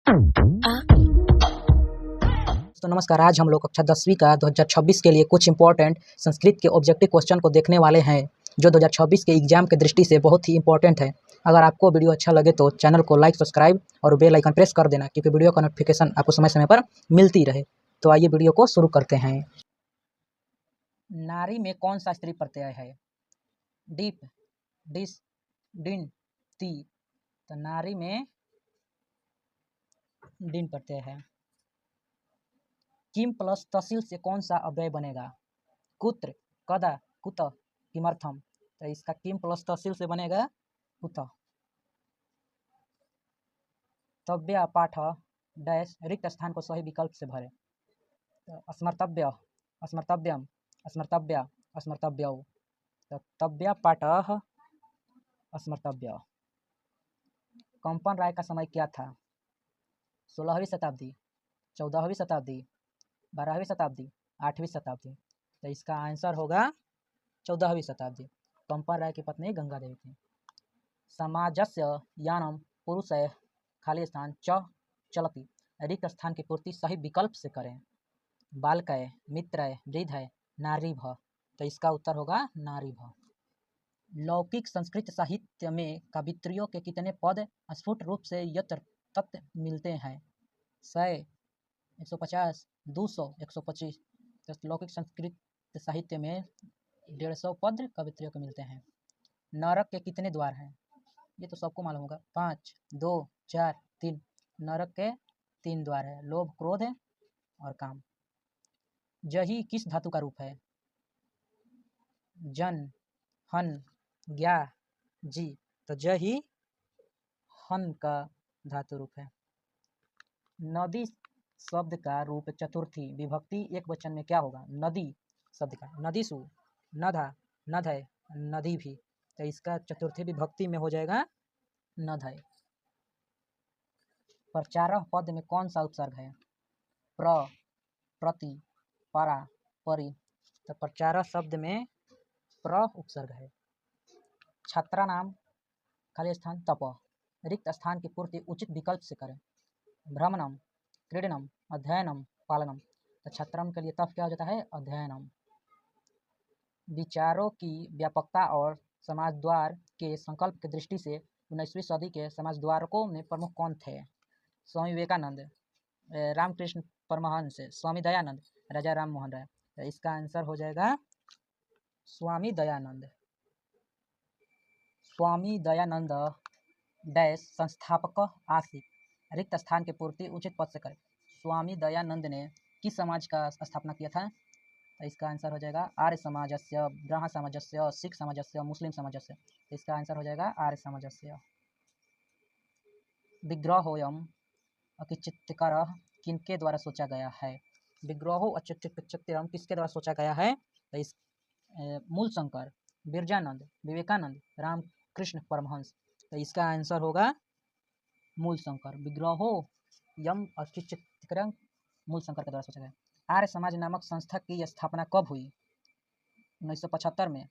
तो नमस्कार, आज हम लोग कक्षा 10वीं का 2026 के लिए कुछ इंपॉर्टेंट संस्कृत के ऑब्जेक्टिव क्वेश्चन को देखने वाले हैं, जो 2026 के एग्जाम के दृष्टि से बहुत ही इंपॉर्टेंट है। अगर आपको वीडियो अच्छा लगे तो चैनल को लाइक, सब्सक्राइब और बेल आइकन प्रेस कर देना, क्योंकि वीडियो का नोटिफिकेशन आपको समय समय पर मिलती रहे। तो आइए वीडियो को शुरू करते हैं। नारी में कौन सा स्त्री प्रत्यय है? डीप, डिस, डिन, ती। तो नारी में डिन प्रत्यय है। किम प्लस तहसील से कौन सा अव्यय बनेगा? कुत्र, कदा, कुत, किमर्थम। तो इसका किम प्लस तहसील से बनेगा कुत। तव्य पाठ डैश रिक्त स्थान को सही विकल्प से भरे। तो अस्मर्तव्य, अस्मर्तव्यम, अस्मर्तव्या, अस्मर्तव्यौ। तो तव्य पाठ अस्मर्तव्य। कंपन राय का समय क्या था? 16वीं शताब्दी, 14वीं शताब्दी, 12वीं शताब्दी, 8वीं शताब्दी। तो इसका आंसर होगा 14वीं शताब्दी। कंपन राय की पत्नी गंगा देवी थी। समाजस्य यानम पुरुषय खाली स्थान च चलती। रिक्त स्थान की पूर्ति सही विकल्प से करें। बालकय, मित्रय, वृद्धय, नारीभ। तो इसका उत्तर होगा नारीभ। लौकिक संस्कृत साहित्य में कवित्रियों के कितने पद स्फुट रूप से यत्र तत्र मिलते हैं? 100, 150, 200, 125। तो लौकिक संस्कृत साहित्य में 150 पद कवित्रियों के मिलते हैं। नरक के कितने द्वार हैं? ये तो सबको मालूम होगा। 5, 2, 4, 3। नरक के 3 द्वार है, लोभ, क्रोध और काम। जही किस धातु का रूप है? जन, हन, ज्ञा, जी। तो जही हन का धातु रूप है। नदी शब्द का रूप चतुर्थी विभक्ति एक वचन में क्या होगा? नदी शब्द का नदीसु, नधा, नधय, नदी भी। तो इसका चतुर्थी विभक्ति में हो जाएगा नधय। प्रचारः पद में कौन सा उपसर्ग है? प्र, प्रति, परा, परि। तो प्रचारः शब्द में प्र उपसर्ग है। छात्रा नाम खाली स्थान तप। रिक्त स्थान की पूर्ति उचित विकल्प से करें। भ्रमणम, क्रीडनम, अध्ययनम, पालनम। तो छात्रम के लिए तप क्या हो जाता है? अध्ययनम। विचारों की व्यापकता और समाजद्वार के संकल्प की दृष्टि से 19वीं सदी के समाजद्वारकों में प्रमुख कौन थे? स्वामी विवेकानंद, रामकृष्ण परमहंस, स्वामी दयानंद, राजा राम मोहन राय। तो इसका आंसर हो जाएगा स्वामी दयानंद। स्वामी दयानंद डैश संस्थापक आसित। रिक्त स्थान की पूर्ति उचित पद से करें। स्वामी दयानंद ने किस समाज का स्थापना किया था? तो इसका आंसर हो जाएगा आर्य समाजस्य, ब्रह्म समाजस्य, सिख समाजस्य, मुस्लिम समाजस्य। तो इसका आंसर हो जाएगा आर्य समाजस्य। विग्रहोयम अकिचित्तकर किनके द्वारा सोचा गया है? विग्रहो अचित्तकरम किसके द्वारा सोचा गया है? तो इस मूल शंकर, बिरजानंद, विवेकानंद, रामकृष्ण परमहंस। तो इसका आंसर होगा मूल शंकर। विग्रहो यम अचित्तकरम मूल शंकर के द्वारा सोचा गया। आर्य समाज नामक संस्था की स्थापना कब हुई? 1975 में,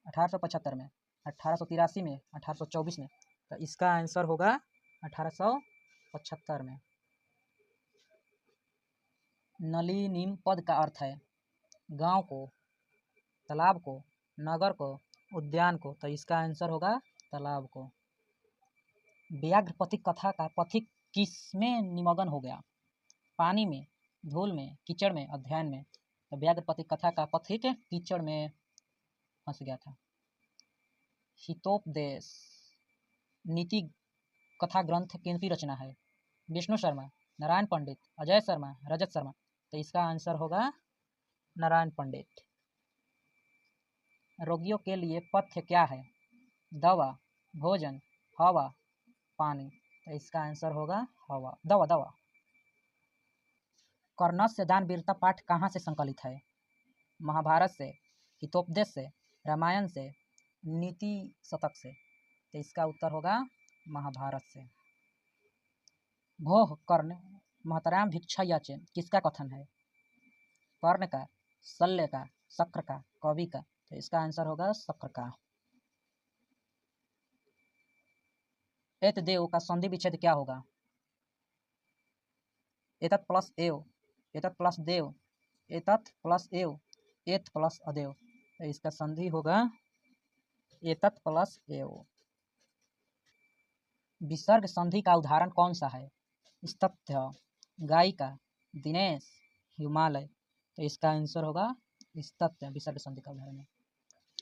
1875 में, 1883 में, 1824 में। तो इसका आंसर होगा 1875 में। नलिनीम पद का अर्थ है गांव को, तालाब को, नगर को, उद्यान को। तो इसका आंसर होगा तालाब को। व्याघ्र पथिक कथा का पथिक किसमें निमग्न हो गया? पानी में, धूल में, कीचड़ में, अध्ययन में। तो व्याघ्र पथिक कथा का पथिक कीचड़ में फंस गया था। हितोपदेश नीति कथा ग्रंथ किनकी रचना है? विष्णु शर्मा, नारायण पंडित, अजय शर्मा, रजत शर्मा। तो इसका आंसर होगा नारायण पंडित। रोगियों के लिए पथ्य क्या है? दवा, भोजन, हवा, पानी। तो इसका आंसर होगा हवा, दवा, दवा। कर्णस्य दान वीरता पाठ कहाँ से संकलित है? महाभारत से, हितोपदेश से, रामायण से, नीति शतक से। तो इसका उत्तर होगा महाभारत से। भोह कर्ण महतराम भिक्षा याचे किसका कथन है? कर्ण का, शल्य का, शक्र का, कवि का। तो इसका आंसर होगा शक्र का। एतदेव का संधि विच्छेद क्या होगा? एतत् प्लस एव, एतत् प्लस देव, एतत् प्लस एव, एत प्लस अदेव। तो इसका संधि होगा एतत् प्लस एव। विसर्ग संधि का उदाहरण कौन सा है? स्तथ्य, गायिका, दिनेश, हिमालय। तो इसका आंसर होगा स्तथ्य, विसर्ग संधि का उदाहरण है।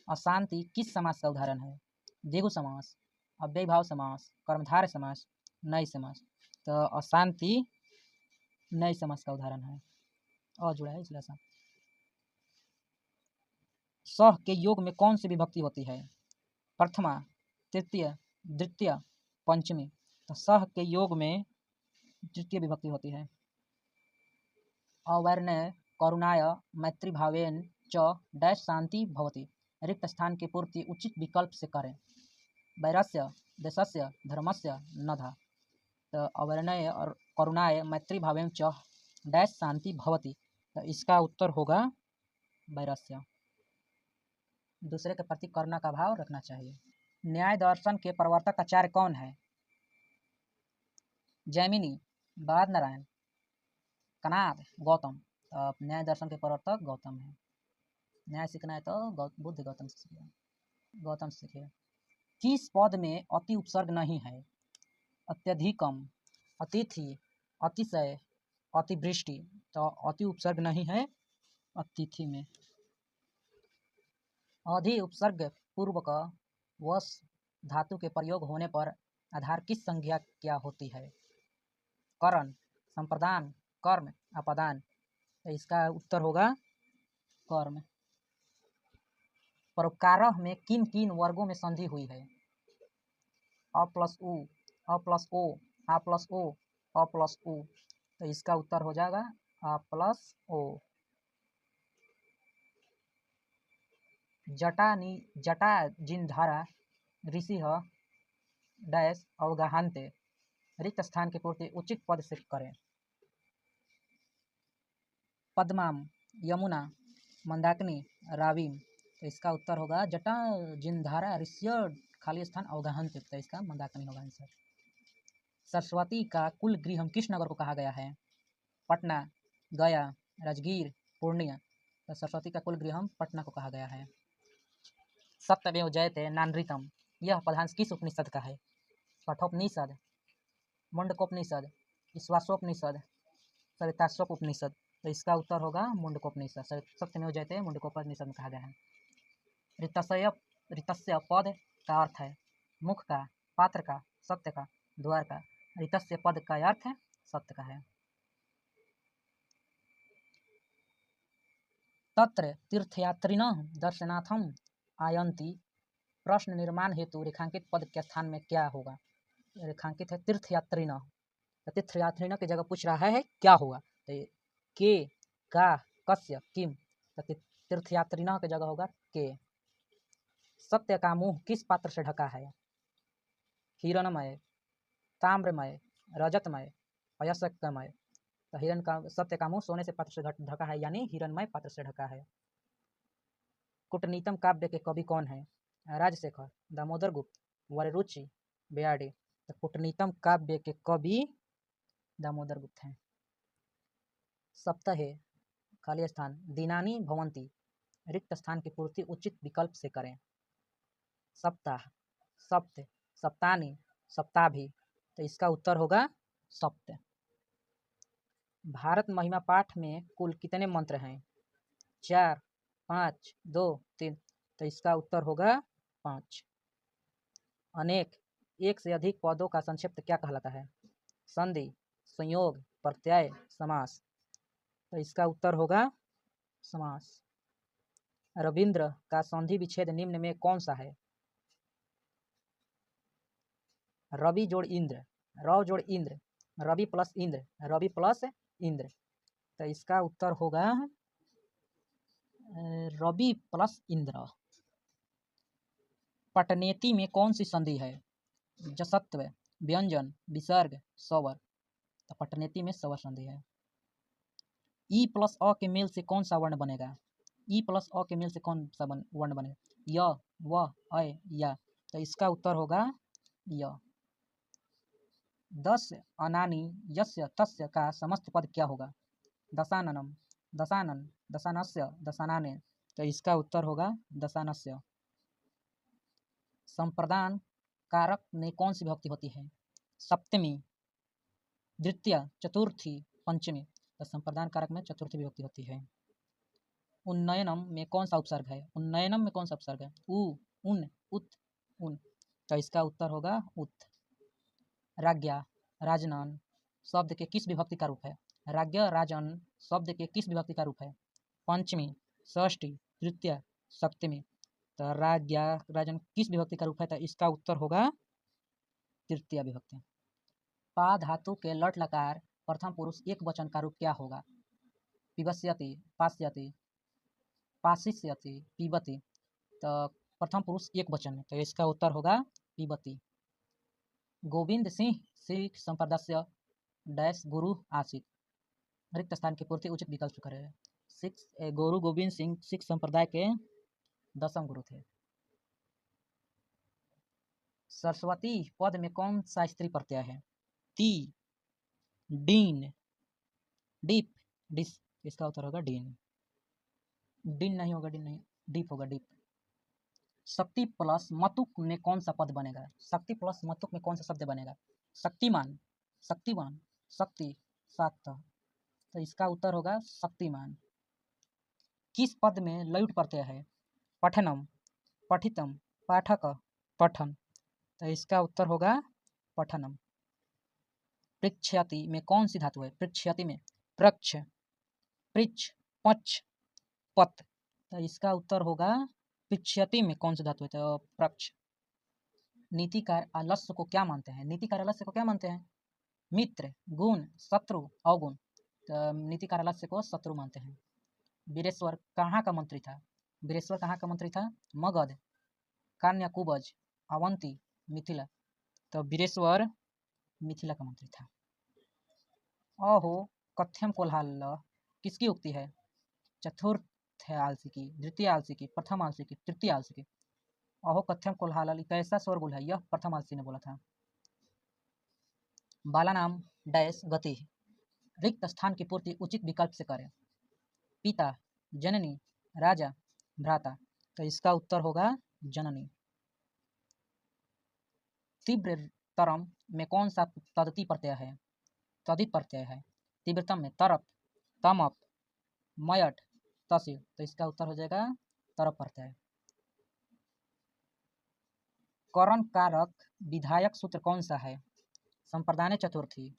अशांति किस समास का उदाहरण है? द्विगु समास, अव्ययीभाव समास, कर्मधारय समास, नई समास। तो अशांति नई समास का उदाहरण है, और जुड़ा है इसलिए आसान। सह के योग में कौन सी विभक्ति होती है? प्रथमा, तृतीय, द्वितीय, पंचमी। तो सह के योग में तृतीय विभक्ति होती है। अवर्णय करुणाय मैत्री भावेन च डैश शांति भवति। रिक्त स्थान की पूर्ति उचित विकल्प से करें। वैरस्य, देशस्य, धर्मस्य, नधा। तो अवर्णय और करुणाय मैत्री भावेन च डैश शांति भवति। तो इसका उत्तर होगा वैरस्य। दूसरे के प्रति करुणा का भाव रखना चाहिए। न्याय दर्शन के प्रवर्तक आचार्य कौन है? जैमिनी, बाद नारायण, कनाद, गौतम। न्याय दर्शन के प्रवर्तक गौतम है। न्याय सीखना है तो बुद्ध गौतम से सीखिए, गौतम से सीखिए। किस पद में अति उपसर्ग नहीं है? अत्यधिकम, अतिथि, अतिशय, अतिवृष्टि। तो अति उपसर्ग नहीं है अतिथि में। अधि उपसर्ग पूर्वक वश धातु के प्रयोग होने पर आधार किस संज्ञा क्या होती है? करण, संप्रदान, कर्म, अपदान। तो इसका उत्तर होगा कर्म। परोपकारः में किन किन वर्गों में संधि हुई है? अ प्लस उ, अ प्लस ओ, आ प्लस ओ, अ प्लस उ। तो इसका उत्तर हो जाएगा अ प्लस ओ। जटा जिनधारा ऋषि डैश अवगाहन्ते। रिक्त स्थान की पूर्ति उचित पद से करें। पद्माम, यमुना, मंदाकिनी, रावीम। तो इसका उत्तर होगा जटा जिनधारा ऋषि खाली स्थान अवगाहन्ते। तो इसका मंदाकिनी होगा आंसर। सरस्वती का कुल गृहम किस नगर को कहा गया है? पटना, गया, राजगीर, पूर्णिया। तो सरस्वती का कुल गृहम पटना को कहा गया है। सत्यमेव जयते नानृतम, यह पदांश किस उपनिषद का है? कठोपनिषद, मुंडकोपनिषद, विश्वासोपनिषद, सरिताश्वक उपनिषद। तो इसका उत्तर होगा मुंडकोपनिषद। सत्यमेव जयते मुंडकोपनिषद में कहा गया है। ऋतस्य पद का अर्थ है मुख का, पात्र का, सत्य का, द्वार का। ऋतस्य पद का अर्थ है सत्य का है। तत्र तीर्थयात्रिणः दर्शनार्थम आयन्ति। प्रश्न निर्माण हेतु रेखांकित पद के स्थान में क्या होगा? रेखांकित है तीर्थयात्रिणः। तो तीर्थयात्रिणः की जगह पूछ रहा है क्या होगा? तो के, का, कस्य, किम। तो तीर्थयात्रिणः की जगह होगा के। सत्य का मुंह किस पात्र से ढका है? हिरणमय, ताम्रमय, रजतमय, अयस्कमय। तो हिरण का सत्य का मुंह सोने से पात्र से ढका है, यानी हिरणमय पात्र से ढका है। कूटनीतम काव्य के कवि कौन है? राजशेखर, दामोदर गुप्त, वररुचि, बेयाडे। तो कूटनीतम काव्य के कवि दामोदर गुप्त हैं। सप्ताहे खाली स्थान दिनानी भवंती। रिक्त स्थान की पूर्ति उचित विकल्प से करें। सप्ताह, सप्त, सप्तानी, सप्ताभी। तो इसका उत्तर होगा सप्त। भारत महिमा पाठ में कुल कितने मंत्र हैं? 4, 5, 2, 3। तो इसका उत्तर होगा 5। अनेक, एक से अधिक पदों का संक्षिप्त क्या कहलाता है? संधि, संयोग, प्रत्यय, समास। तो इसका उत्तर होगा समास। रविंद्र का संधि विच्छेद निम्न में कौन सा है? रवि जोड़ इंद्र, रव जोड़ इंद्र, रवि प्लस इंद्र, रवि प्लस इंद्र। तो इसका उत्तर होगा रवि प्लस इंद्र। पटनेती में कौन सी संधि है? जसत्व, व्यंजन, विसर्ग, स्वर। तो पटनेती में स्वर संधि है। ई प्लस अ के मेल से कौन सा वर्ण बनेगा? ई प्लस अ के मेल से कौन सा वर्ण बनेगा? य, व, अ, या। तो इसका उत्तर होगा य। 10 अनानि यस्य तस्य का समस्त पद क्या होगा? दशाननम, दशानन, दशानस्य, दशानाने। तो इसका उत्तर होगा दशानस्य। संप्रदान कारक में कौन सी विभक्ति होती है? सप्तमी, द्वितीय, चतुर्थी, पंचमी। तो संप्रदान कारक में चतुर्थी विभक्ति होती है। उन्नयनम में कौन सा उपसर्ग है? उन्नयनम में कौन सा उपसर्ग है? उ, उन, उत, उन। तो इसका उत्तर होगा उत। राज्ञा, राजनन शब्द के किस विभक्ति का रूप है? राज्ञ, राजन शब्द के किस विभक्ति का रूप है? पंचमी, षष्ठी, तृतीय, सप्तमी। तो राज्ञा, राजन किस विभक्ति का रूप है? तो इसका उत्तर होगा तृतीय विभक्ति। पा धातु के लट लकार प्रथम पुरुष एक वचन का रूप क्या होगा? पिबस्यति, पास्यति, पाशिष्यति, पीबति। तो प्रथम पुरुष एक वचन है, तो इसका उत्तर होगा पीबति। गोविंद सिंह सिख संप्रदाय डैश गुरु आसित। रिक्त स्थान की पूर्ति उचित विकल्प से करें। गुरु गोविंद सिंह सिख संप्रदाय के 10वें गुरु थे। सरस्वती पद में कौन सा स्त्री प्रत्यय है? ती, डीन, डीप, डिस। इसका उत्तर होगा डीन। डीन नहीं होगा, डीन नहीं, डीप होगा, डीप। शक्ति प्लस मतुक में कौन सा पद बनेगा? शक्ति प्लस मतुक में कौन सा शब्द बनेगा? शक्तिमान, शक्तिवान, शक्ति, सात। तो इसका उत्तर होगा शक्तिमान। किस पद में लयुट प्रत्यय है? पठनम, पठितम, पाठक, पठन। तो इसका उत्तर होगा पठनम। पृच्छयति में कौन सी धातु है? पृच्छयति में प्रक्ष, पृच्छ, पक्ष, पत। तो इसका उत्तर होगा पृच्छयति में कौन सी धातु है? तो प्रक्ष। नीतिकार आलस्य को क्या मानते हैं? नीतिकार आलस्य को क्या मानते हैं? मित्र, गुण, शत्रु, अवगुण। तो नीतिकार आलस्य को शत्रु मानते हैं। वीरेश्वर कहाँ का मंत्री था? वीरेश्वर कहाँ का मंत्री था? मगध, कान्याकुब्ज, अवंती, मिथिला। तो वीरेश्वर मिथिला का मंत्री था। अहो कथ्यम कोल्हाल किसकी उक्ति है? चतुर्थ आलसी की, द्वितीय आलसी की, प्रथम आलसी की, तृतीय आलसी की। अहो कथ्यम कोल्हाल कैसा शोरगुल है? यह प्रथम आलसी ने बोला था। बाला नाम डैश गति। रिक्त स्थान की पूर्ति उचित विकल्प से करें। पिता, जननी, राजा, भ्राता। तो इसका उत्तर होगा जननी। तीव्र तरम में कौन सा तदती प्रत्यय है? तदित प्रत्यय है। तीव्रतम में तरप, तमप, मयट, तसिल। तो इसका उत्तर हो जाएगा तरप प्रत्यय। करण कारक विधायक सूत्र कौन सा है? संप्रदाने चतुर्थी,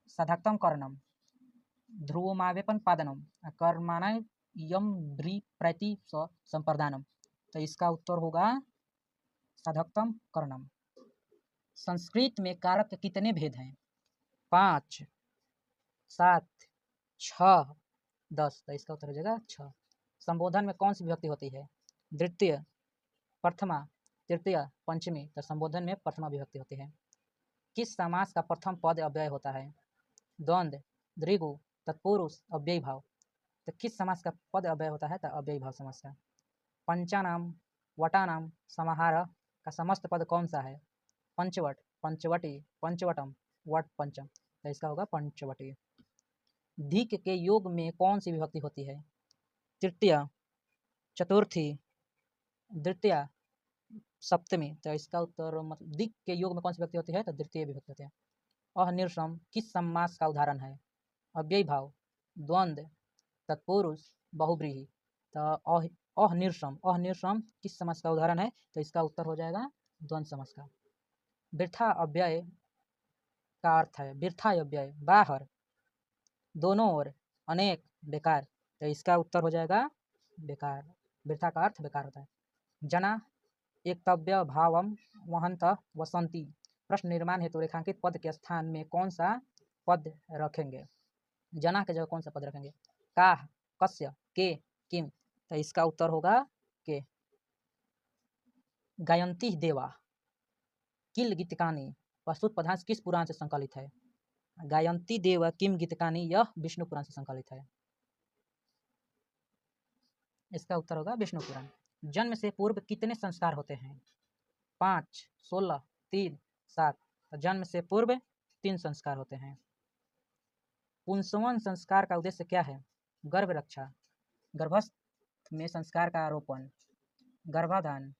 साधकतम कर्णम, ध्रुवमावेपन पादनम, कर्माणय यम ब्री प्रति संप्रदानम। तो इसका उत्तर होगा साधकतम कर्णम। संस्कृत में कारक के कितने भेद हैं? 5, 7, 6, 10। तो इसका उत्तर हो जाएगा 6। संबोधन में कौन सी विभक्ति होती है? द्वितीय, प्रथमा, तृतीय, पंचमी। तो संबोधन में प्रथमा विभक्ति होती है। किस समास का प्रथम पद अव्यय होता है? द्वंद्व, द्विगु, तत्पुरुष, अव्ययी भाव। तो किस समास का पद अव्यय होता है? तो अव्ययी भाव समास का। पंचानाम, वटानाम समाहार का समस्त पद कौन सा है? पंचवट, पंचवटी, पंचवटम, वट पंचम। तो इसका होगा पंचवटी। धिक के योग में कौन सी विभक्ति होती है? तृतीय, चतुर्थी, द्वितीय, सप्तमी। तो इसका उत्तर मतलब दिक के योग में कौन सी विभक्ति होती है? तो द्वितीय विभक्ति होती है। अनिर्सम किस समास का उदाहरण है? अव्ययी भाव, द्वंद्व, तत्पुरुष, बहुब्रीहि। तो अनिर्सम किस समास का उदाहरण है? तो इसका उत्तर हो जाएगा द्वंद्व समास का। वृथा अव्यय का अर्थ है वृथा अव्यय, बाहर, दोनों ओर, अनेक, बेकार। तो इसका उत्तर हो जाएगा बेकार। वृथा का अर्थ बेकार होता है। जना एकतव्य भावम वहंत वसंती। प्रश्न निर्माण हेतु रेखांकित पद के स्थान में कौन सा पद रखेंगे? जना के जगह कौन सा पद रखेंगे? काह, कस्य, के, किम। तो इसका उत्तर होगा के। गायंती देवा किल गीतकानी प्रस्तुत पदांश किस पुराण से संकलित है? गायंती देव किम गीतकानी यह विष्णु पुराण से संकलित है। इसका उत्तर होगा विष्णु पुराण। जन्म से पूर्व कितने संस्कार होते हैं? 5, 16, 3, 7। तो जन्म से पूर्व 3 संस्कार होते हैं। पुंसवन संस्कार का उद्देश्य क्या है? गर्भ रक्षा, गर्भस्थ में संस्कार का आरोपण, गर्भाधान,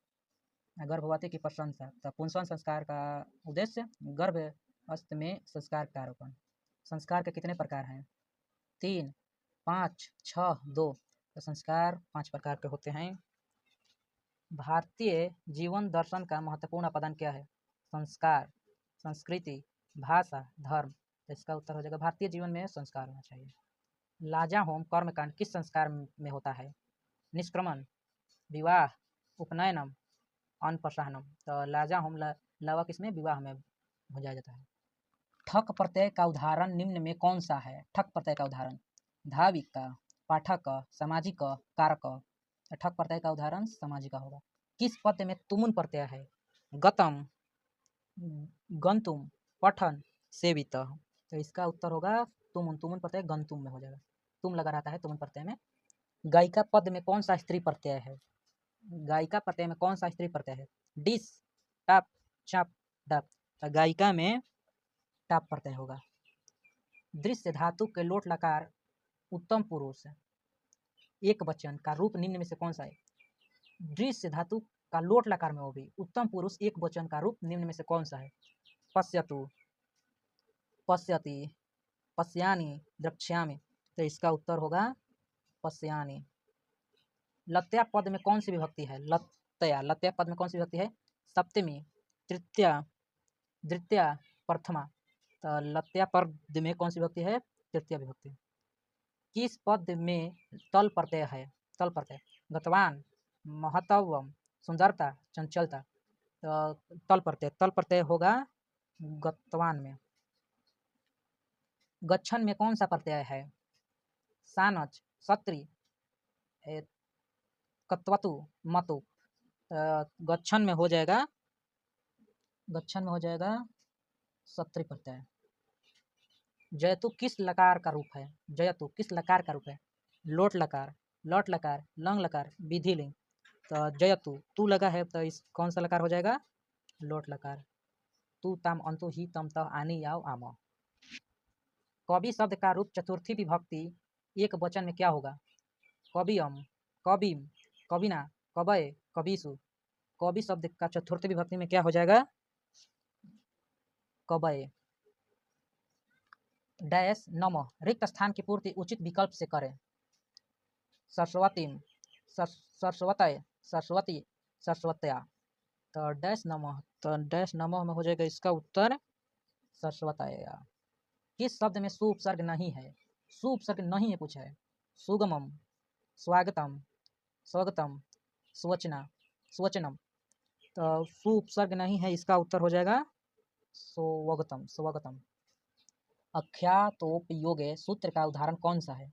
गर्भवती की प्रशंसा। तो पुंसवन संस्कार का उद्देश्य गर्भस्थ में संस्कार का आरोपण। संस्कार के कितने प्रकार हैं? 3, 5, 6, 2। तो संस्कार 5 प्रकार के होते हैं। भारतीय जीवन दर्शन का महत्वपूर्ण अपादान क्या है? संस्कार, संस्कृति, भाषा, धर्म। तो इसका उत्तर हो जाएगा भारतीय जीवन में संस्कार होना चाहिए। लाजा होम कर्मकांड किस संस्कार में होता है? निष्क्रमण, विवाह, उपनयनम, अन्नप्रसाहनम। तो लाजा होम लावा किसमें? विवाह में हो जाता है। ठक प्रत्यय का उदाहरण निम्न में कौन सा है? ठक प्रत्यय का उदाहरण धाविक का, पाठक का, सामाजिक का, कारक का। ठक प्रत्यय का उदाहरण सामाजिक का होगा। किस पद में तुमुन प्रत्यय है? गतम, गंतुम, पठन, सेवित। तो इसका उत्तर होगा तुमुन। तुमुन प्रत्यय गंतुम में हो जाएगा, तुम लगा रहता है तुमुन प्रत्यय में। गायिका पद में कौन सा स्त्री प्रत्यय है? गायिका प्रत्यय में कौन सा स्त्री प्रत्यय है? डिस, टप, चप, डप। तो गायिका में टप प्रत्यय होगा। दृश्य धातु के लोट लकार उत्तम पुरुष एक वचन का रूप निम्न में से कौन सा है? दृश्य धातु का लोट लकार में हो भी उत्तम पुरुष एक वचन का रूप निम्न में से कौन सा है? पश्यतु, पश्यति, पश्यानि, द्रक्ष्यामि। तो इसका उत्तर होगा पश्यानि। लत्या पद में कौन सी विभक्ति है? लत्या, लत्या पद में कौन सी विभक्ति है? सप्तमी, तृतीया, द्वितीया, प्रथमा। तो लत्या पद में कौन सी विभक्ति है? तृतीय विभक्ति। किस पद में तल प्रत्यय है? तल प्रत्यय गतवान, महत्वम, सुंदरता, चंचलता। तो तल प्रत्यय होगा गतवान में। गच्छन में कौन सा प्रत्यय है? सानच, सत्री, कत्वतु, मतु। गच्छन में हो जाएगा सत्री प्रत्यय। जयतु किस लकार का रूप है? जयतु किस लकार का रूप है? लोट लकार, लट लकार, लंग लकार, विधि लिंग। तो जयतु तू लगा है तो इस कौन सा लकार हो जाएगा? लोट लकार। तू ताम अंतु ही तम तह आनी याव आम। कवि शब्द का रूप चतुर्थी विभक्ति एक वचन में क्या होगा? कवियम, कविम, कविना, कवय, कविसु। कवि शब्द का चतुर्थी विभक्ति में क्या हो जाएगा? कवय। डैश नमः रिक्त स्थान की पूर्ति उचित विकल्प से करें। सरस्वतीम, सरस्वतय, सरस्वती, सरस्वत्या। तो डैश नमः, तो डैश नमः में हो जाएगा इसका उत्तर सरस्वतया। किस शब्द में सु उपसर्ग नहीं है? सु उपसर्ग नहीं है पूछा है। सुगमम, स्वागतम, स्वागतम, स्वचना, स्वचनम। तो सु उपसर्ग नहीं है, इसका उत्तर हो जाएगा स्वगतम, स्वगतम। अख्यातोपयोगे सूत्र का उदाहरण कौन सा है?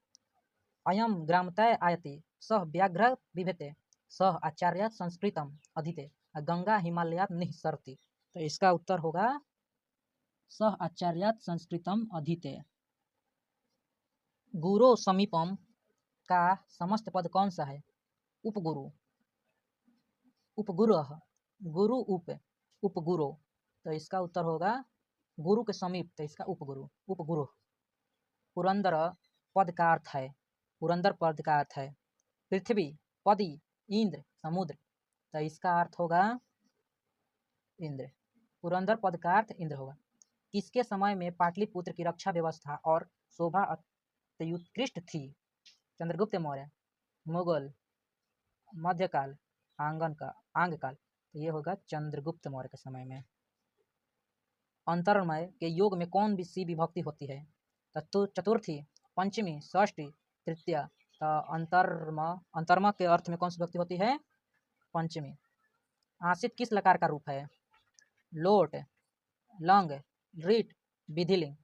अयम ग्रामतय आयति, सह व्याघ्र विभेते, सह आचार्य संस्कृतम अधीते, गंगा हिमालयात निःसरति। तो इसका उत्तर होगा सह आचार्यात संस्कृतम अधीते। गुरु समीपम का समस्त पद कौन सा है? उपगुरु, उपगुरु, गुरु उप, उपगुरु। तो इसका उत्तर होगा गुरु के समीप, तो इसका उपगुरु, उपगुरु। पुरंदर पद का अर्थ है, पुरंदर पद का अर्थ है पृथ्वी, पदी, इंद्र, समुद्र। तो इसका अर्थ होगा इंद्र। पुरंदर पद का अर्थ इंद्र होगा। किसके समय में पाटलिपुत्र की रक्षा व्यवस्था और शोभा अत्युत्कृष्ट थी? चंद्रगुप्त मौर्य, मुगल, मध्यकाल, आंगकाल। तो ये होगा चंद्रगुप्त मौर्य के समय में। अंतरमय के योग में कौन सी विभक्ति होती है? तो चतुर्थी, पंचमी, षष्ठी, तृतीया। तो अंतर्म के अर्थ में कौन सी विभक्ति होती है? पंचमी। आसित किस लकार का रूप है? लोट, लंग, रीट, विधिलिंग।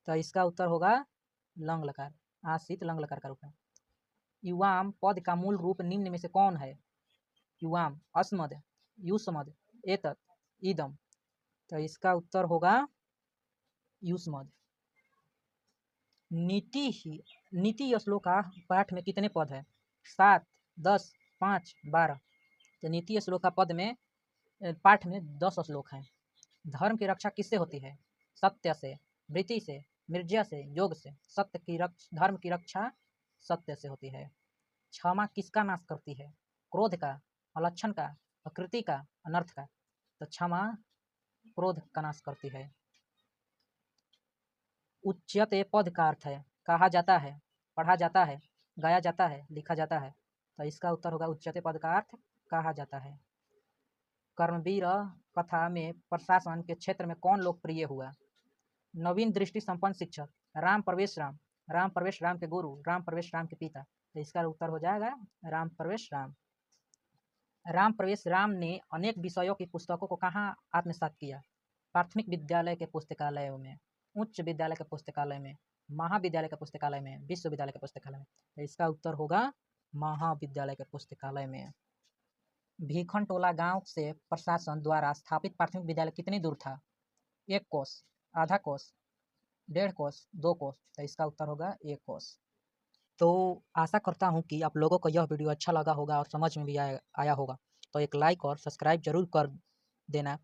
तो इसका उत्तर होगा लंग लकार। आसित लंग लकार का रूप है। युवाम पद का मूल रूप निम्न में से कौन है? युवाम, अस्मद, युष्मद, एतत्, इदम। तो इसका उत्तर होगा युष्मद। नीति श्लोका पाठ में कितने पद है? 7, 10, 5, 12। तो नीति श्लोका पद में पाठ में 10 श्लोक हैं। धर्म की रक्षा किससे होती है? सत्य से, वृत्ति से, मिर्ज्या से, योग से। धर्म की रक्षा सत्य से होती है। क्षमा किसका नाश करती है? क्रोध का, अलक्षण का, प्रकृति का, अनर्थ का। तो क्षमा क्रोध का नाश करती है। उच्यते पद का अर्थ है कहा जाता है, पढ़ा जाता है, गाया जाता है, लिखा जाता है। तो इसका उत्तर होगा उच्यते पद का अर्थ कहा जाता है। कर्मवीर कथा में प्रशासन के क्षेत्र में कौन लोकप्रिय हुआ? नवीन दृष्टि संपन्न शिक्षक, राम प्रवेश राम, राम प्रवेश राम के गुरु, राम प्रवेश राम के पिता। तो इसका उत्तर हो जाएगा राम प्रवेश राम। राम प्रवेश राम ने अनेक विषयों की पुस्तकों को कहाँ आत्मसात किया? प्राथमिक विद्यालय के पुस्तकालयों में, उच्च विद्यालय के पुस्तकालय में, महाविद्यालय के पुस्तकालय में, विश्वविद्यालय के पुस्तकालय में। तो इसका उत्तर होगा महाविद्यालय के पुस्तकालय में। भीखन टोला गांव से प्रशासन द्वारा स्थापित प्राथमिक विद्यालय कितनी दूर था? 1 कोस, आधा कोस, 1.5 कोस, 2 कोस। तो इसका उत्तर होगा 1 कोस। तो आशा करता हूँ कि आप लोगों को यह वीडियो अच्छा लगा होगा और समझ में भी आया होगा। तो एक लाइक और सब्सक्राइब जरूर कर देना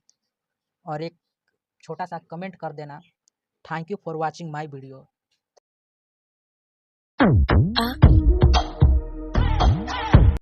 और एक छोटा सा कमेंट कर देना। Thank you for watching my video.